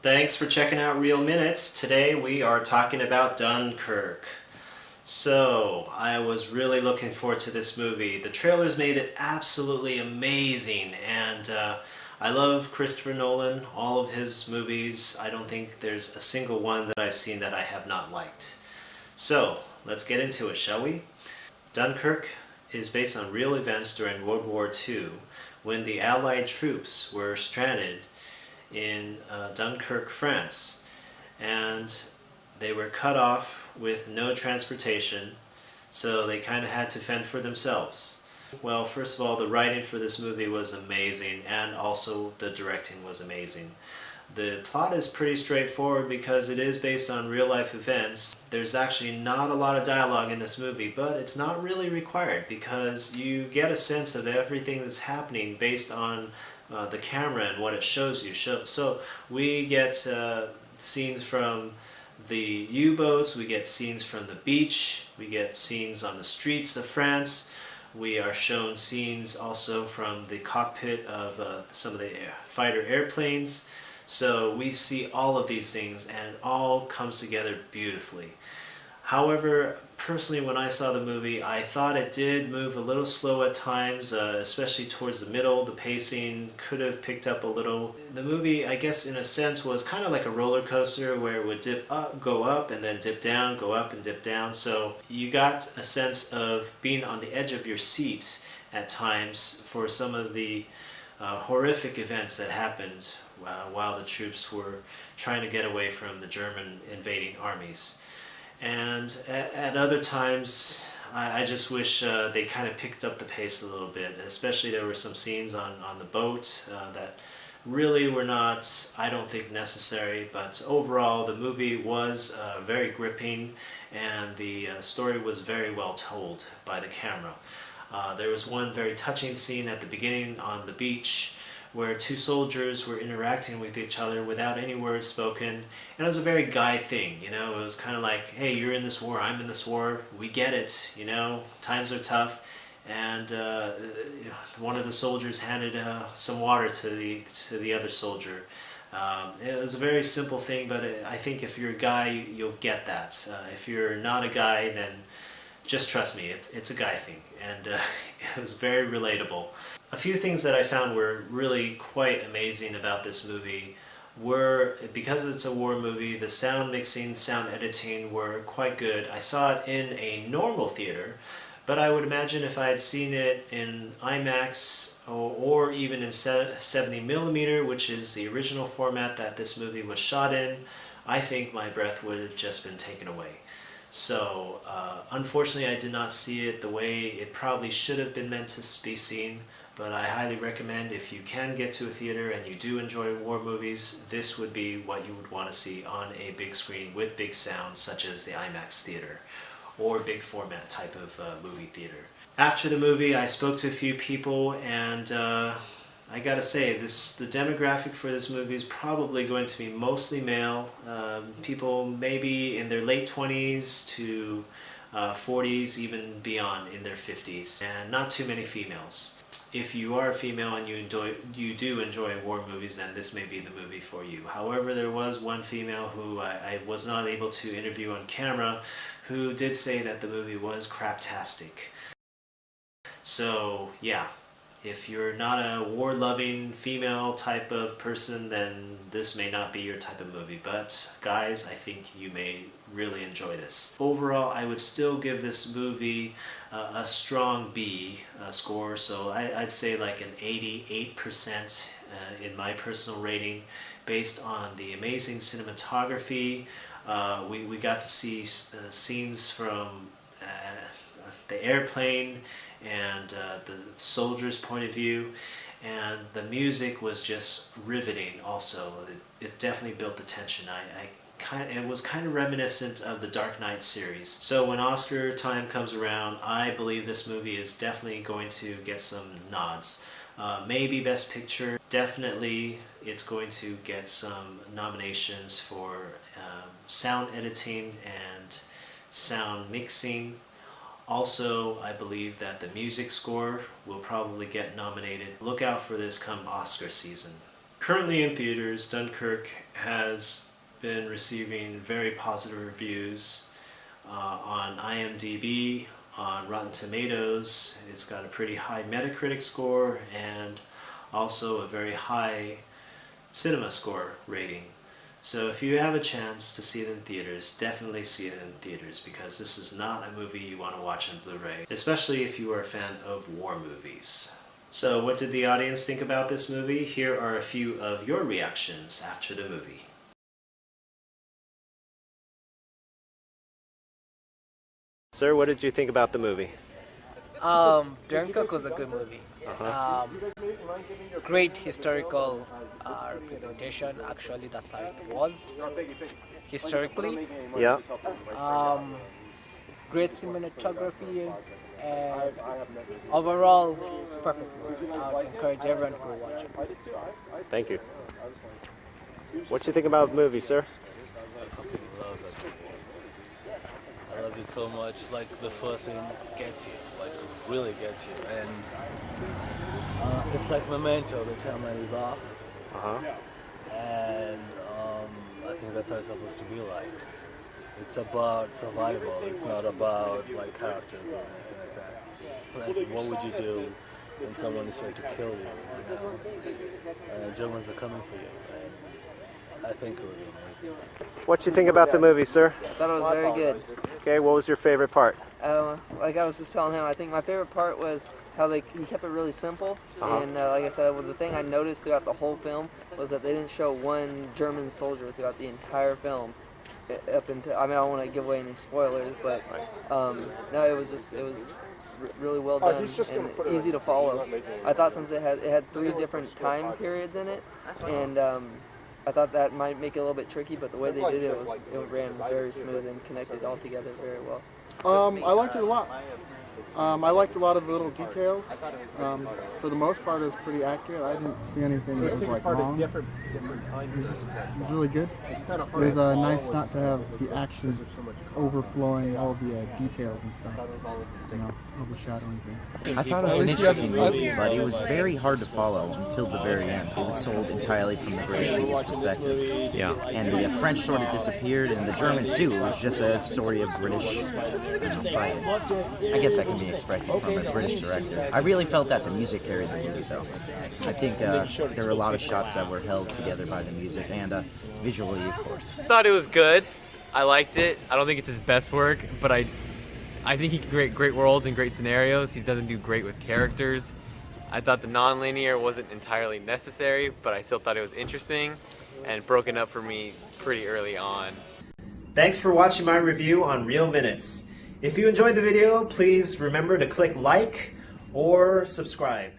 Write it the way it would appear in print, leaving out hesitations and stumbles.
Thanks for checking out Real Minutes. Today we are talking about Dunkirk. So, I was really looking forward to this movie. The trailers made it absolutely amazing, and I love Christopher Nolan, all of his movies. I don't think there's a single one that I've seen that I have not liked. So, let's get into it, shall we? Dunkirk is based on real events during World War II when the Allied troops were stranded in Dunkirk, France, and they were cut off with no transportation, so they kind of had to fend for themselves. Well, first of all, the writing for this movie was amazing, and also the directing was amazing. The plot is pretty straightforward because it is based on real-life events. There's actually not a lot of dialogue in this movie, but it's not really required because you get a sense of everything that's happening based on the camera and what it shows you. So we get scenes from the U-boats, we get scenes from the beach, we get scenes on the streets of France. We are shown scenes also from the cockpit of some of the fighter airplanes. So we see all of these things and it all comes together beautifully. However, personally when I saw the movie, I thought it did move a little slow at times, especially towards the middle. The pacing could have picked up a little. The movie, I guess in a sense, was kind of like a roller coaster where it would dip up, go up, and then dip down, go up and dip down. So you got a sense of being on the edge of your seat at times for some of the horrific events that happened while the troops were trying to get away from the German invading armies. And at other times, I just wish they kind of picked up the pace a little bit. Especially there were some scenes on the boat that really were not, I don't think, necessary. But overall, the movie was very gripping and the story was very well told by the camera. There was one very touching scene at the beginning on the beach where two soldiers were interacting with each other without any words spoken. And it was a very guy thing, you know, it was kind of like, hey, you're in this war, I'm in this war, we get it, you know, times are tough. And one of the soldiers handed some water to the other soldier. It was a very simple thing, but I think if you're a guy, you'll get that. If you're not a guy, then just trust me, it's a guy thing, and it was very relatable. A few things that I found were really quite amazing about this movie were, because it's a war movie, the sound mixing, sound editing were quite good. I saw it in a normal theater, but I would imagine if I had seen it in IMAX or even in 70mm, which is the original format that this movie was shot in, I think my breath would have just been taken away. So, unfortunately I did not see it the way it probably should have been meant to be seen, but I highly recommend, if you can get to a theater and you do enjoy war movies, this would be what you would want to see on a big screen with big sound, such as the IMAX theater or big format type of movie theater. After the movie, I spoke to a few people, and I gotta say, the demographic for this movie is probably going to be mostly male, people maybe in their late 20s to 40s, even beyond in their 50s, and not too many females. If you are a female and you do enjoy war movies, then this may be the movie for you. However, there was one female who I was not able to interview on camera who did say that the movie was craptastic. So yeah, if you're not a war-loving female type of person, then this may not be your type of movie. But guys, I think you may really enjoy this. Overall, I would still give this movie a strong B score, so I'd say like an 88% in my personal rating, based on the amazing cinematography. We got to see scenes from the airplane and the soldier's point of view, and the music was just riveting also. It definitely built the tension. It was kind of reminiscent of the Dark Knight series. So when Oscar time comes around, I believe this movie is definitely going to get some nods. Maybe Best Picture. Definitely it's going to get some nominations for sound editing and sound mixing. Also, I believe that the music score will probably get nominated. Look out for this come Oscar season. Currently in theaters, Dunkirk has been receiving very positive reviews on IMDb, on Rotten Tomatoes. It's got a pretty high Metacritic score and also a very high cinema score rating. So if you have a chance to see it in theaters, definitely see it in theaters, because this is not a movie you want to watch on Blu-ray, especially if you are a fan of war movies. So what did the audience think about this movie? Here are a few of your reactions after the movie. Sir, what did you think about the movie? Dunkirk was a good movie. Great historical representation. Actually, that's how it was historically. Yeah. Great cinematography and overall perfect movie. I would encourage everyone to go watch it. Thank you. What do you think about the movie, sir? I fucking love it. I love it so much. Like, the first scene gets you, like, really gets you. And it's like Memento, the timeline is off. And I think that's how it's supposed to be like. It's about survival. It's not about, like, characters or anything like that. Like, what would you do when someone is trying to kill you? You know? Germans are coming for you. And I think it would be amazing. What do you think about the movie, sir? I thought it was very good. Okay, what was your favorite part? Like I was just telling him, I think my favorite part was how he kept it really simple. And like I said, well, the thing I noticed throughout the whole film was that they didn't show one German soldier throughout the entire film. Up until, I mean, I don't want to give away any spoilers, but no, it was really well done and easy to follow. I thought since it had 3 different time periods in it, and I thought that might make it a little bit tricky, but the way they did it ran very smooth and connected all together very well. I liked it a lot. I liked a lot of the little details. For the most part, it was pretty accurate. I didn't see anything that was like wrong. It was really good. It was nice not to have the action overflowing all the details and stuff, you know, overshadowing things. I thought it was an interesting movie, but it was very hard to follow until the very end. It was told entirely from the British people's perspective. Yeah. And the French sort of disappeared, and the Germans too. It was just a story of British fighting. I guess that can be expected from a British director. I really felt that the music carried the movie, though. I think there were a lot of shots that were held together by the music, and visually, of course. I thought it was good. I liked it. I don't think it's his best work, but I think he can create great worlds and great scenarios. He doesn't do great with characters. I thought the non-linear wasn't entirely necessary, but I still thought it was interesting and broken up for me pretty early on. Thanks for watching my review on Real Minutes. If you enjoyed the video, please remember to click like or subscribe.